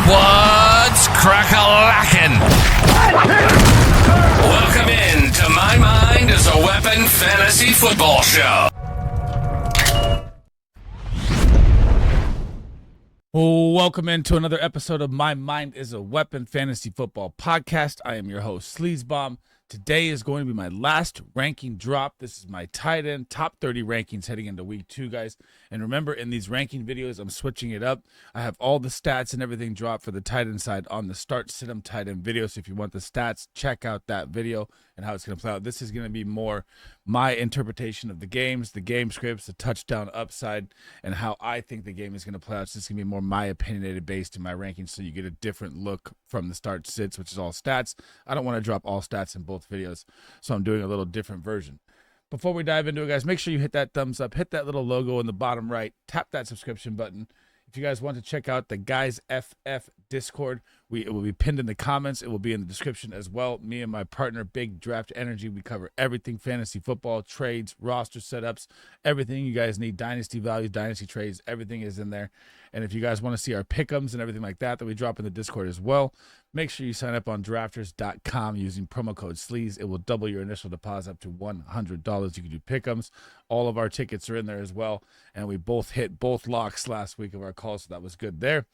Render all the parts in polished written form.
What's Crack-A-Lackin? Welcome in to My Mind is a Weapon Fantasy Football Show. Welcome into another episode of My Mind is a Weapon Fantasy Football Podcast. I am your host, Sleazebomb. Today is going to be my last ranking drop. This is my tight end top 30 rankings heading into week 2, guys. And remember, in these ranking videos, I'm switching it up. I have all the stats and everything dropped for the tight end side on the Start Sit-'em tight end video. So if you want the stats, check out that video and how it's going to play out. This is going to be more my interpretation of the games, the game scripts, the touchdown upside, and how I think the game is going to play out. So this is going to be more my opinionated based in my rankings, so you get a different look from the Start Sits, which is all stats. I don't want to drop all stats in both videos, so I'm doing a little different version. Before we dive into it, guys, make sure you hit that thumbs up, hit that little logo in the bottom right, tap that subscription button. If you guys want to check out the Guys FF Discord, it will be pinned in the comments. It will be in the description as well. Me and my partner, Big Draft Energy, we cover everything fantasy football, trades, roster setups, everything you guys need, dynasty values, dynasty trades, everything is in there. And if you guys want to see our pick'ems and everything like that we drop in the Discord as well, make sure you sign up on drafters.com using promo code SLEAZE. It will double your initial deposit up to $100. You can do pick'ems. All of our tickets are in there as well. And we both hit both locks last week of our call, so that was good there.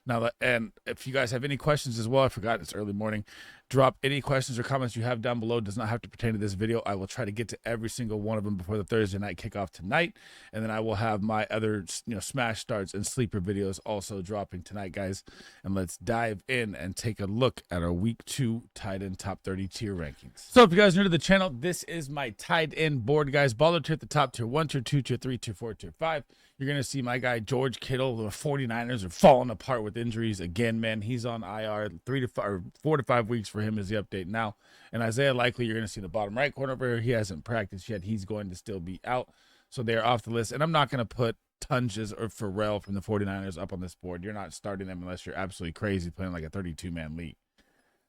Now, and if you guys have any questions as well, I forgot it's early morning, drop any questions or comments you have down below. It does not have to pertain to this video. I will try to get to every single one of them before the Thursday night kickoff tonight. And then I will have my other, smash starts and sleeper videos also dropping tonight, guys. And let's dive in and take a look at our week 2 tight end top 30 tier rankings. So if you guys are new to the channel, this is my tight end board, guys. Baller tier at the top, tier 1, tier 2, tier 3, tier 4, tier 5. You're going to see my guy George Kittle. The 49ers are falling apart with injuries again, man. He's on IR 4 to 5 weeks for him is the update now. And Isaiah Likely, you're going to see the bottom right corner over here. He hasn't practiced yet. He's going to still be out. So they're off the list. And I'm not going to put Tunges or Pharrell from the 49ers up on this board. You're not starting them unless you're absolutely crazy playing like a 32-man league.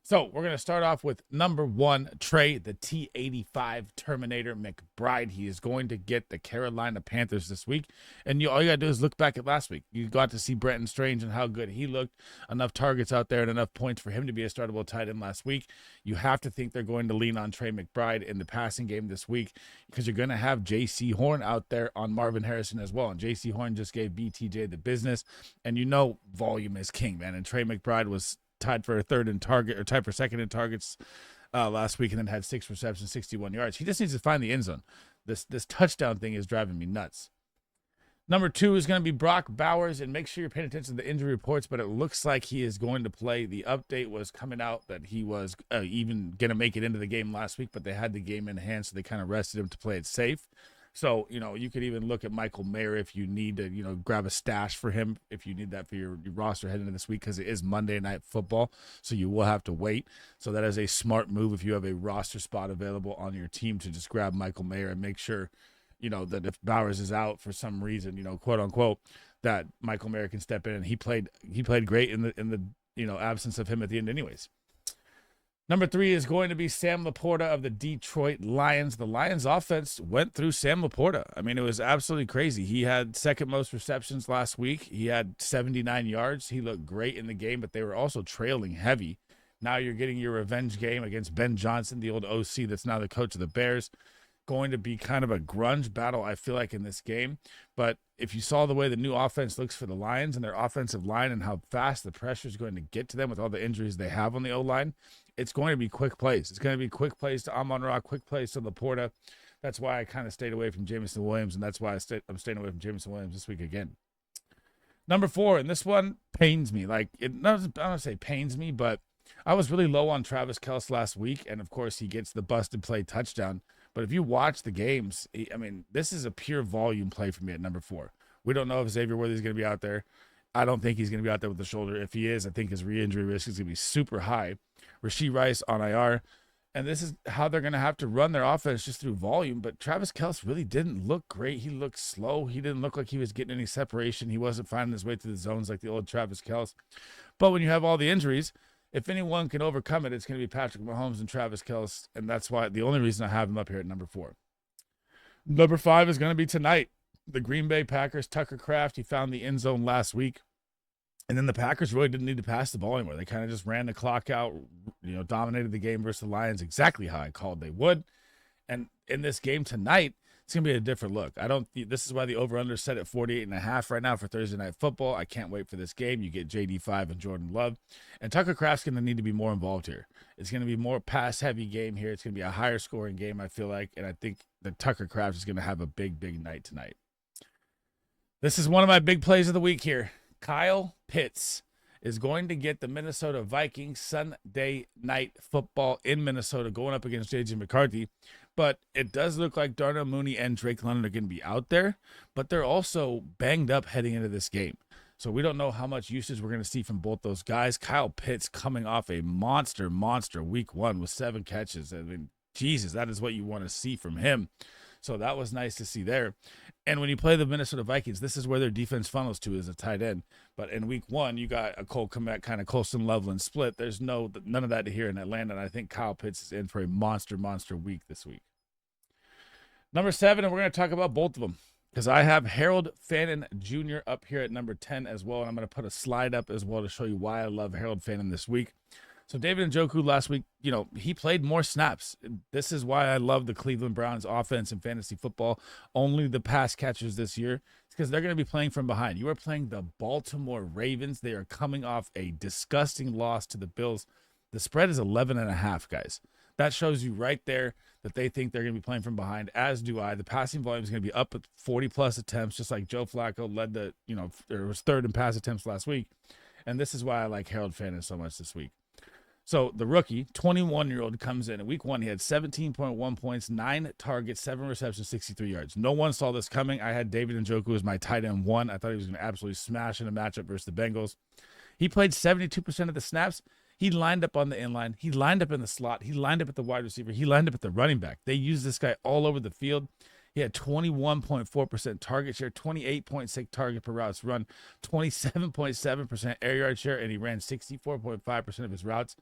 So we're going to start off with number 1, Trey, the T85 Terminator McBride. He is going to get the Carolina Panthers this week. And all you got to do is look back at last week. You got to see Brenton Strange and how good he looked. Enough targets out there and enough points for him to be a startable tight end last week. You have to think they're going to lean on Trey McBride in the passing game this week because you're going to have J.C. Horn out there on Marvin Harrison as well. And J.C. Horn just gave BTJ the business. And volume is king, man. And Trey McBride was tied for second in targets last week, and then had 6 receptions, 61 yards. He just needs to find the end zone. This touchdown thing is driving me nuts. Number 2 is going to be Brock Bowers, and make sure you're paying attention to the injury reports, but it looks like he is going to play. The update was coming out that he was even going to make it into the game last week, but they had the game in hand, so they kind of rested him to play it safe. So, you could even look at Michael Mayer if you need to, grab a stash for him, if you need that for your roster heading into this week, because it is Monday Night Football, so you will have to wait. So that is a smart move if you have a roster spot available on your team to just grab Michael Mayer and make sure, that if Bowers is out for some reason, quote unquote, that Michael Mayer can step in. And he played great in the absence of him at the end anyways. Number 3 is going to be Sam Laporta of the Detroit Lions. The Lions offense went through Sam Laporta. I mean, it was absolutely crazy. He had second most receptions last week. He had 79 yards. He looked great in the game, but they were also trailing heavy. Now you're getting your revenge game against Ben Johnson, the old OC that's now the coach of the Bears. Going to be kind of a grunge battle, I feel like, in this game. But if you saw the way the new offense looks for the Lions and their offensive line and how fast the pressure is going to get to them with all the injuries they have on the O-line, it's going to be quick plays. It's going to be quick plays to Amon-Ra, quick plays to Laporta. That's why I kind of stayed away from Jameson Williams, and that's why I'm staying away from Jameson Williams this week again. Number 4, and this one pains me. I don't want to say pains me, but I was really low on Travis Kelce last week, and of course he gets the busted play touchdown. But if you watch the games, this is a pure volume play for me at number 4. We don't know if Xavier Worthy's going to be out there. I don't think he's going to be out there with the shoulder. If he is, I think his re-injury risk is going to be super high. Rashee Rice on IR. And this is how they're going to have to run their offense, just through volume. But Travis Kelce really didn't look great. He looked slow. He didn't look like he was getting any separation. He wasn't finding his way through the zones like the old Travis Kelce. But when you have all the injuries, if anyone can overcome it, it's going to be Patrick Mahomes and Travis Kelce. And that's why the only reason I have him up here at number 4. Number 5 is going to be tonight. The Green Bay Packers, Tucker Kraft. He found the end zone last week. And then the Packers really didn't need to pass the ball anymore. They kind of just ran the clock out, dominated the game versus the Lions exactly how I called they would. And in this game tonight, it's going to be a different look. This is why the over-under is set at 48.5 right now for Thursday Night Football. I can't wait for this game. You get JD5 and Jordan Love. And Tucker Kraft's going to need to be more involved here. It's going to be more pass-heavy game here. It's going to be a higher scoring game, I feel like. And I think that Tucker Kraft is going to have a big, big night tonight. This is one of my big plays of the week here. Kyle Pitts is going to get the Minnesota Vikings Sunday Night Football in Minnesota going up against J.J. McCarthy. But it does look like Darnell Mooney and Drake London are going to be out there, but they're also banged up heading into this game. So we don't know how much usage we're going to see from both those guys. Kyle Pitts coming off a monster week 1 with 7 catches. I mean, Jesus, that is what you want to see from him. So that was nice to see there. And when you play the Minnesota Vikings, this is where their defense funnels to as a tight end. But in week 1, you got a Cole Kmet kind of Colston Loveland split. There's none of that here in Atlanta. And I think Kyle Pitts is in for a monster week this week. Number 7, and we're going to talk about both of them because I have Harold Fannin Jr. up here at number 10 as well. And I'm going to put a slide up as well to show you why I love Harold Fannin this week. So David Njoku last week, he played more snaps. This is why I love the Cleveland Browns offense in fantasy football. Only the pass catchers this year. It's because they're going to be playing from behind. You are playing the Baltimore Ravens. They are coming off a disgusting loss to the Bills. The spread is 11.5, guys. That shows you right there that they think they're going to be playing from behind, as do I. The passing volume is going to be up at 40-plus attempts, just like Joe Flacco led was third in pass attempts last week. And this is why I like Harold Fannin so much this week. So the rookie, 21-year-old, comes in week 1. He had 17.1 points, 9 targets, 7 receptions, 63 yards. No one saw this coming. I had David Njoku as my tight end 1. I thought he was going to absolutely smash in a matchup versus the Bengals. He played 72% of the snaps. He lined up on the inline. He lined up in the slot. He lined up at the wide receiver. He lined up at the running back. They used this guy all over the field. He had 21.4% target share, 28.6 target per routes run, 27.7% air yard share, and he ran 64.5% of his routes.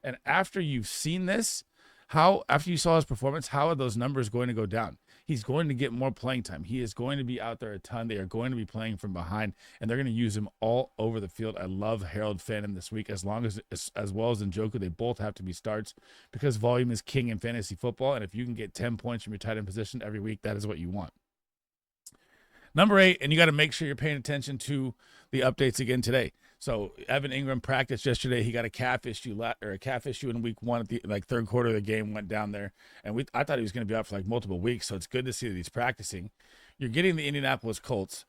And after you've seen this, after you saw his performance, how are those numbers going to go down? He's going to get more playing time. He is going to be out there a ton. They are going to be playing from behind, and they're going to use him all over the field. I love Harold Fannin this week, as well as Njoku. They both have to be starts because volume is king in fantasy football, and if you can get 10 points from your tight end position every week, that is what you want. Number 8, and you got to make sure you're paying attention to the updates again today. So Evan Ingram practiced yesterday. He got a calf issue in week 1 at the third quarter of the game, went down there, and I thought he was going to be out for multiple weeks. So it's good to see that he's practicing. You're getting the Indianapolis Colts,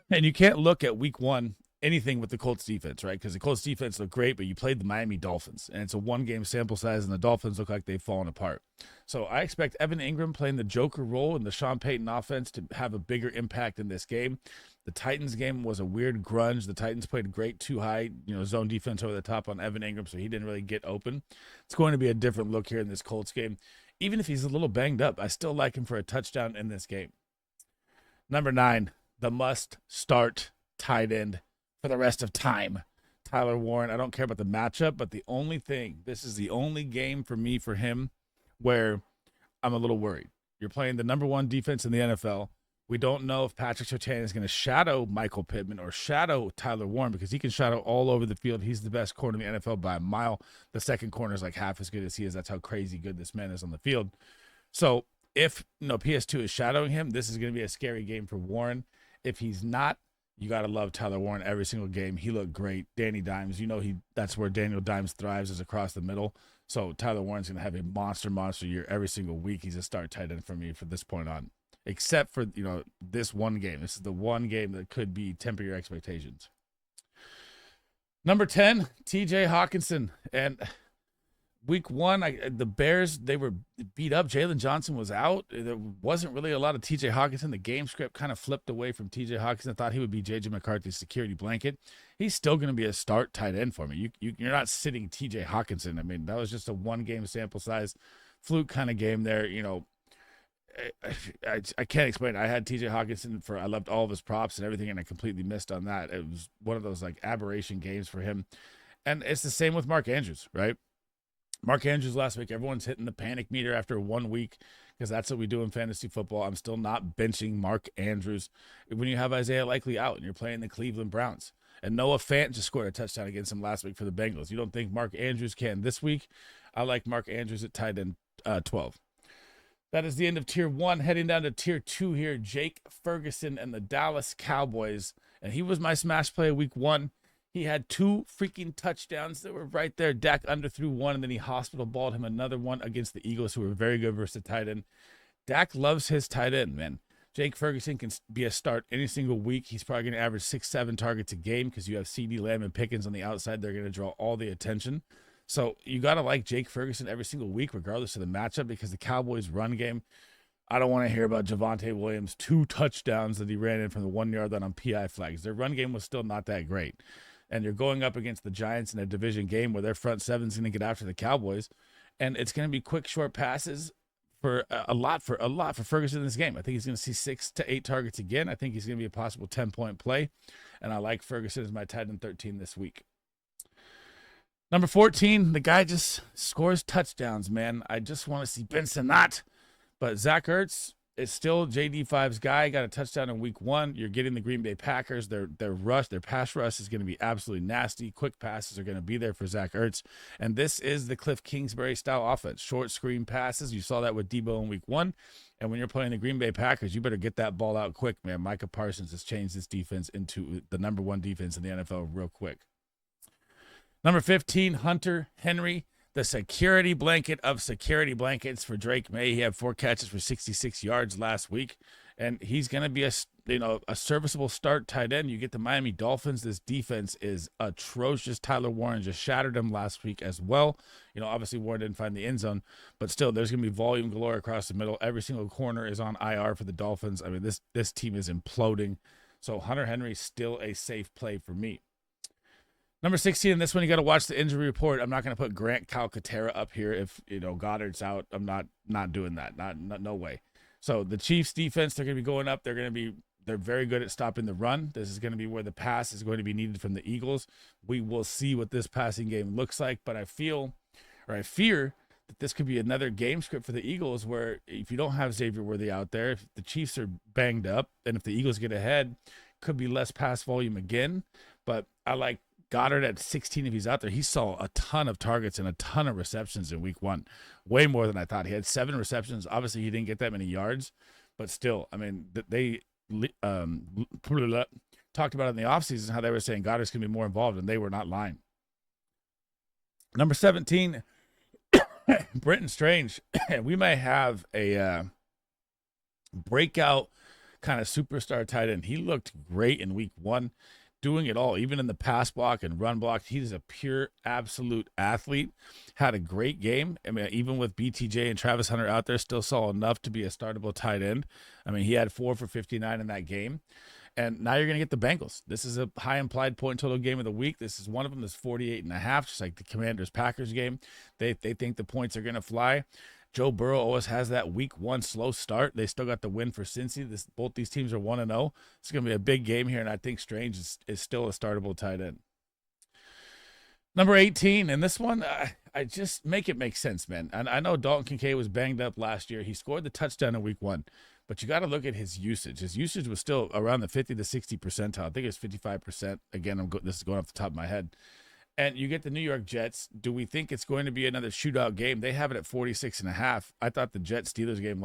and you can't look at week 1 anything with the Colts defense, right? Because the Colts defense looked great, but you played the Miami Dolphins, and it's a 1-game sample size, and the Dolphins look like they've fallen apart. So I expect Evan Ingram playing the Joker role in the Sean Payton offense to have a bigger impact in this game. The Titans game was a weird grunge. The Titans played great too high, zone defense over the top on Evan Ingram, so he didn't really get open. It's going to be a different look here in this Colts game. Even if he's a little banged up, I still like him for a touchdown in this game. Number 9, the must-start tight end for the rest of time, Tyler Warren. I don't care about the matchup, but this is the only game for him where I'm a little worried. You're playing the number 1 defense in the NFL. We don't know if Patrick Surtain is going to shadow Michael Pittman or shadow Tyler Warren, because he can shadow all over the field. He's the best corner in the NFL by a mile. The second corner is half as good as he is. That's how crazy good this man is on the field. So if PS2 is shadowing him, this is going to be a scary game for Warren. If he's not, you got to love Tyler Warren every single game. He looked great. Danny Dimes, that's where Daniel Dimes thrives, is across the middle. So Tyler Warren's going to have a monster year every single week. He's a start tight end for me from this point on, except for, this one game. This is the one game that could be temper your expectations. Number 10, TJ Hawkinson. And week 1, the Bears, they were beat up. Jalen Johnson was out. There wasn't really a lot of TJ Hawkinson. The game script kind of flipped away from TJ Hawkinson. I thought he would be JJ McCarthy's security blanket. He's still going to be a start tight end for me. You're not sitting TJ Hawkinson. I mean, that was just a 1-game sample size, fluke kind of game there. I can't explain it. I had TJ Hawkinson I loved all of his props and everything, and I completely missed on that. It was one of those aberration games for him. And it's the same with Mark Andrews, right? Mark Andrews last week, everyone's hitting the panic meter after 1 week because that's what we do in fantasy football. I'm still not benching Mark Andrews when you have Isaiah Likely out and you're playing the Cleveland Browns. And Noah Fant just scored a touchdown against him last week for the Bengals. You don't think Mark Andrews can this week? I like Mark Andrews at tight end 12. That is the end of tier 1. Heading down to tier 2 here, Jake Ferguson and the Dallas Cowboys. And he was my smash play week 1. He had 2 freaking touchdowns that were right there. Dak underthrew one, and then he hospital balled him another one against the Eagles, who were very good versus the tight end. Dak loves his tight end, man. Jake Ferguson can be a start any single week. He's probably going to average 6-7 targets a game because you have CD Lamb and Pickens on the outside. They're going to draw all the attention. So you got to like Jake Ferguson every single week, regardless of the matchup, because the Cowboys' run game, I don't want to hear about Javonte Williams' 2 touchdowns that he ran in from the 1-yard line on PI flags. Their run game was still not that great. And you're going up against the Giants in a division game where their front seven is going to get after the Cowboys. And it's going to be quick, short passes for a lot for Ferguson in this game. I think he's going to see 6 to 8 targets again. I think he's going to be a possible 10-point play. And I like Ferguson as my tight end 13 this week. Number 14, the guy just scores touchdowns, man. I just want to see Benson not. But Zach Ertz is still JD5's guy. Got a touchdown in week 1. You're getting the Green Bay Packers. Their pass rush is going to be absolutely nasty. Quick passes are going to be there for Zach Ertz. And this is the Cliff Kingsbury style offense. Short screen passes. You saw that with Debo in week 1. And when you're playing the Green Bay Packers, you better get that ball out quick, man. Micah Parsons has changed this defense into the number 1 defense in the NFL real quick. Number 15, Hunter Henry, the security blanket of security blankets for Drake May. He had 4 catches for 66 yards last week, and he's going to be a serviceable start tight end. You get the Miami Dolphins. This defense is atrocious. Tyler Warren just shattered him last week as well. Obviously Warren didn't find the end zone, but still there's going to be volume galore across the middle. Every single corner is on IR for the Dolphins. I mean, this team is imploding. So Hunter Henry still a safe play for me. Number 16, and this one you got to watch the injury report. I'm not going to put Grant Calcaterra up here if Goddard's out. I'm not doing that. No way. So the Chiefs defense, they're going to be going up. They're very good at stopping the run. This is going to be where the pass is going to be needed from the Eagles. We will see what this passing game looks like, but I fear that this could be another game script for the Eagles where if you don't have Xavier Worthy out there, if the Chiefs are banged up, and if the Eagles get ahead, could be less pass volume again. But I like Goddard at 16 if he's out there. He saw a ton of targets and a ton of receptions in week 1. Way more than I thought. He had 7 receptions. Obviously, he didn't get that many yards. But still, I mean, they talked about it in the offseason how they were saying Goddard's going to be more involved, and they were not lying. Number 17, Brenton Strange. We may have a breakout kind of superstar tight end. He looked great in week 1. Doing it all, even in the pass block and run block. He's a pure, absolute athlete. Had a great game. I mean, even with BTJ and Travis Hunter out there, still saw enough to be a startable tight end. I mean, he had 4 for 59 in that game. And now you're going to get the Bengals. This is a high implied point total game of the week. This is one of them that's 48.5, just like the Commanders-Packers game. They think the points are going to fly. Joe Burrow always has that week 1 slow start. They still got the win for Cincy. Both these teams are 1-0. It's going to be a big game here, and I think Strange is still a startable tight end. Number 18, and this one, I just make it make sense, man. And I know Dalton Kincaid was banged up last year. He scored the touchdown in week 1, but you got to look at his usage. His usage was still around the 50 to 60 percentile. I think it was 55%. Again, this is going off the top of my head. And you get the New York Jets. Do we think it's going to be another shootout game? They have it at 46.5. I thought the Jets-Steelers game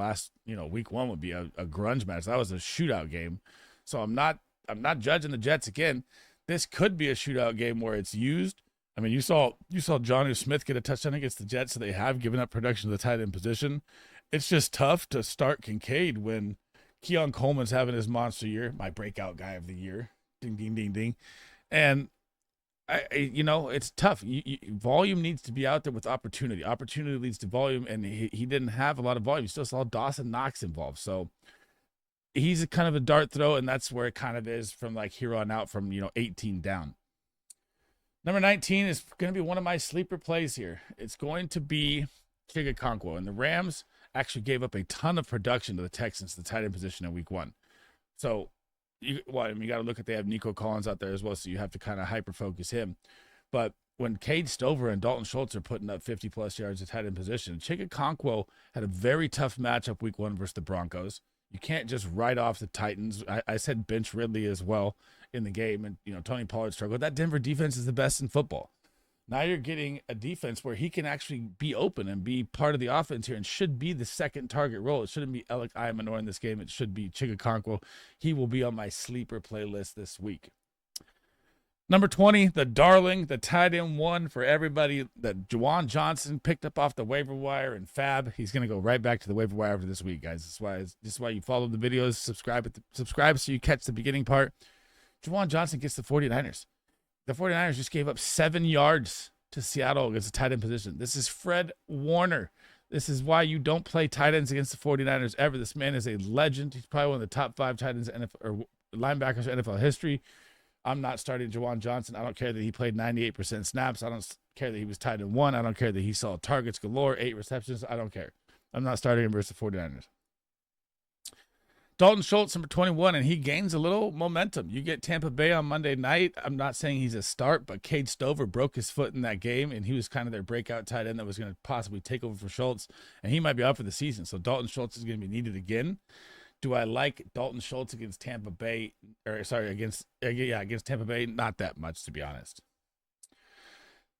week 1 would be a grunge match. That was a shootout game. So I'm not judging the Jets again. This could be a shootout game where it's used. I mean, you saw Jonnu Smith get a touchdown against the Jets, so they have given up production to the tight end position. It's just tough to start Kincaid when Keon Coleman's having his monster year, my breakout guy of the year. Ding, ding, ding, ding. And it's tough. Volume needs to be out there with opportunity. Opportunity leads to volume, and he didn't have a lot of volume. You still saw Dawson Knox involved. So he's a kind of a dart throw, and that's where it kind of is from like here on out from, 18 down. Number 19 is going to be one of my sleeper plays here. It's going to be Chig Okonkwo, and the Rams actually gave up a ton of production to the Texans, the tight end position in week 1. So you got to look at, they have Nico Collins out there as well, so you have to kind of hyper-focus him. But when Cade Stover and Dalton Schultz are putting up 50-plus yards at tight end position, Chig Okonkwo had a very tough matchup week 1 versus the Broncos. You can't just write off the Titans. I said bench Ridley as well. in the game, and Tony Pollard struggled. That Denver defense is the best in football. Now you're getting a defense where he can actually be open and be part of the offense here and should be the second target role. It shouldn't be Alec Ayamanor in this game. It should be Chigakonkwo. He will be on my sleeper playlist this week. Number 20, the darling, the tight end one for everybody, that Juwan Johnson picked up off the waiver wire and Fab. He's going to go right back to the waiver wire after this week, guys. This is why you follow the videos, subscribe so you catch the beginning part. Juwan Johnson gets the 49ers. The 49ers just gave up 7 yards to Seattle against the tight end position. This is Fred Warner. This is why you don't play tight ends against the 49ers ever. This man is a legend. He's probably one of the top 5 tight ends or linebackers in NFL history. I'm not starting Juwan Johnson. I don't care that he played 98% snaps. I don't care that he was tight end 1. I don't care that he saw targets galore, 8 receptions. I don't care. I'm not starting him versus the 49ers. Dalton Schultz, number 21, and he gains a little momentum. You get Tampa Bay on Monday night. I'm not saying he's a start, but Cade Stover broke his foot in that game, and he was kind of their breakout tight end that was going to possibly take over for Schultz, and he might be out for the season. So Dalton Schultz is going to be needed again. Do I like Dalton Schultz against Tampa Bay? Against Tampa Bay? Not that much, to be honest.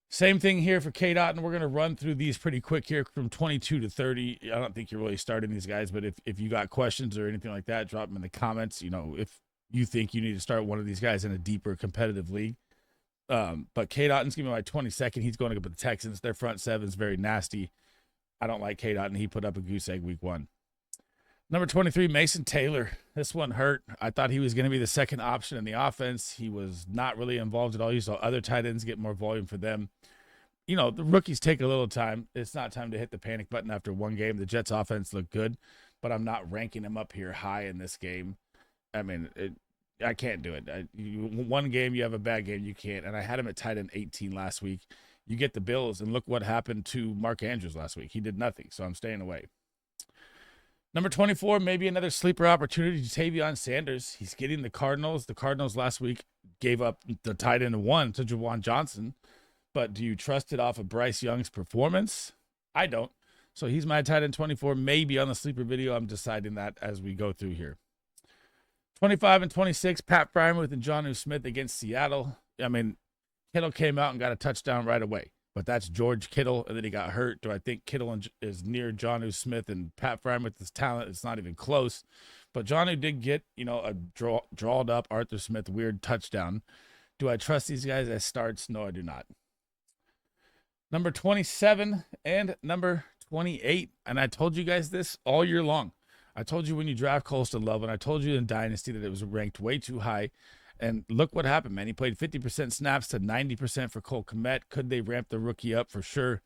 Same thing here for K-Dot, and we're going to run through these pretty quick here from 22 to 30. I don't think you're really starting these guys, but if you got questions or anything like that, drop them in the comments. If you think you need to start one of these guys in a deeper competitive league. But K-Dot's going to be my 22nd. He's going up with the Texans. Their front seven is very nasty. I don't like K-Dot, and he put up a goose egg week 1. Number 23, Mason Taylor. This one hurt. I thought he was going to be the second option in the offense. He was not really involved at all. You saw other tight ends get more volume for them. The rookies take a little time. It's not time to hit the panic button after one game. The Jets offense looked good, but I'm not ranking him up here high in this game. I mean, I can't do it. One game, you have a bad game, you can't. And I had him at tight end 18 last week. You get the Bills, and look what happened to Mark Andrews last week. He did nothing, so I'm staying away. Number 24, maybe another sleeper opportunity, Tavion Sanders. He's getting the Cardinals. The Cardinals last week gave up the tight end 1 to Juwan Johnson. But do you trust it off of Bryce Young's performance? I don't. So he's my tight end 24, maybe on the sleeper video. I'm deciding that as we go through here. 25 and 26, Pat Freiermuth and Jonnu Smith against Seattle. I mean, Kittle came out and got a touchdown right away. But that's George Kittle, and then he got hurt. Do I think Kittle is near Jonnu Smith and Pat Freiermuth's talent? It's not even close. But Jonnu did get, a drawed up Arthur Smith weird touchdown. Do I trust these guys as starts? No, I do not. Number 27 and number 28. And I told you guys this all year long. I told you when you draft Colston Love, and I told you in Dynasty that it was ranked way too high. And look what happened, man. He played 50% snaps to 90% for Cole Kmet. Could they ramp the rookie up? For sure.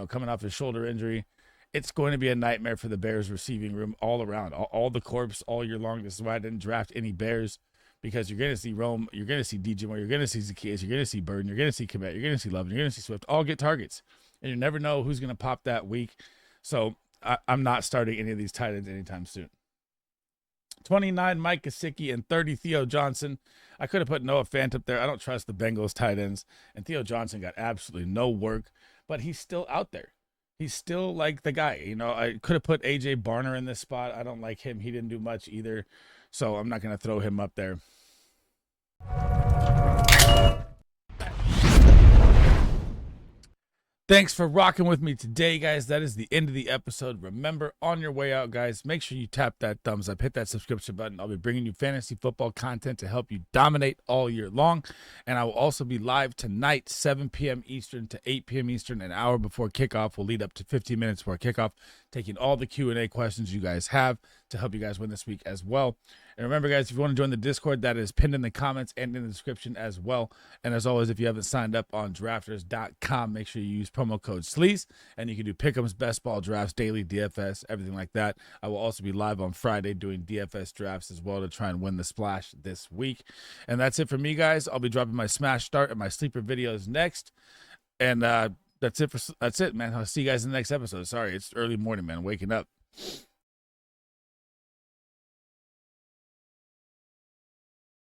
Coming off his shoulder injury. It's going to be a nightmare for the Bears receiving room all around. All the corps all year long. This is why I didn't draft any Bears, because you're going to see Rome, you're going to see DJ Moore, you're going to see Zacchaeus, you're going to see Burden, you're going to see Kmet, you're going to see Love, you're going to see Swift, all get targets. And you never know who's going to pop that week. So I'm not starting any of these tight ends anytime soon. 29, Mike Gesicki, and 30, Theo Johnson. I could have put Noah Fant up there. I don't trust the Bengals tight ends. And Theo Johnson got absolutely no work, but he's still out there. He's still like the guy. I could have put AJ Barner in this spot. I don't like him. He didn't do much either. So I'm not going to throw him up there. Thanks for rocking with me today, guys. That is the end of the episode. Remember, on your way out, guys, make sure you tap that thumbs up, hit that subscription button. I'll be bringing you fantasy football content to help you dominate all year long. And I will also be live tonight, 7 p.m. Eastern to 8 p.m. Eastern, an hour before kickoff. We'll lead up to 15 minutes before kickoff, taking all the Q&A questions you guys have to help you guys win this week as well. And remember, guys, if you want to join the Discord, that is pinned in the comments and in the description as well. And as always, if you haven't signed up on drafters.com, make sure you use promo code SLEAZE, and you can do pick'ems, best ball drafts, daily DFS, everything like that. I will also be live on Friday doing DFS drafts as well to try and win the splash this week. And that's it for me, guys. I'll be dropping my smash start and my sleeper videos next. And that's it, man. I'll see you guys in the next episode. Sorry, it's early morning, man. Waking up.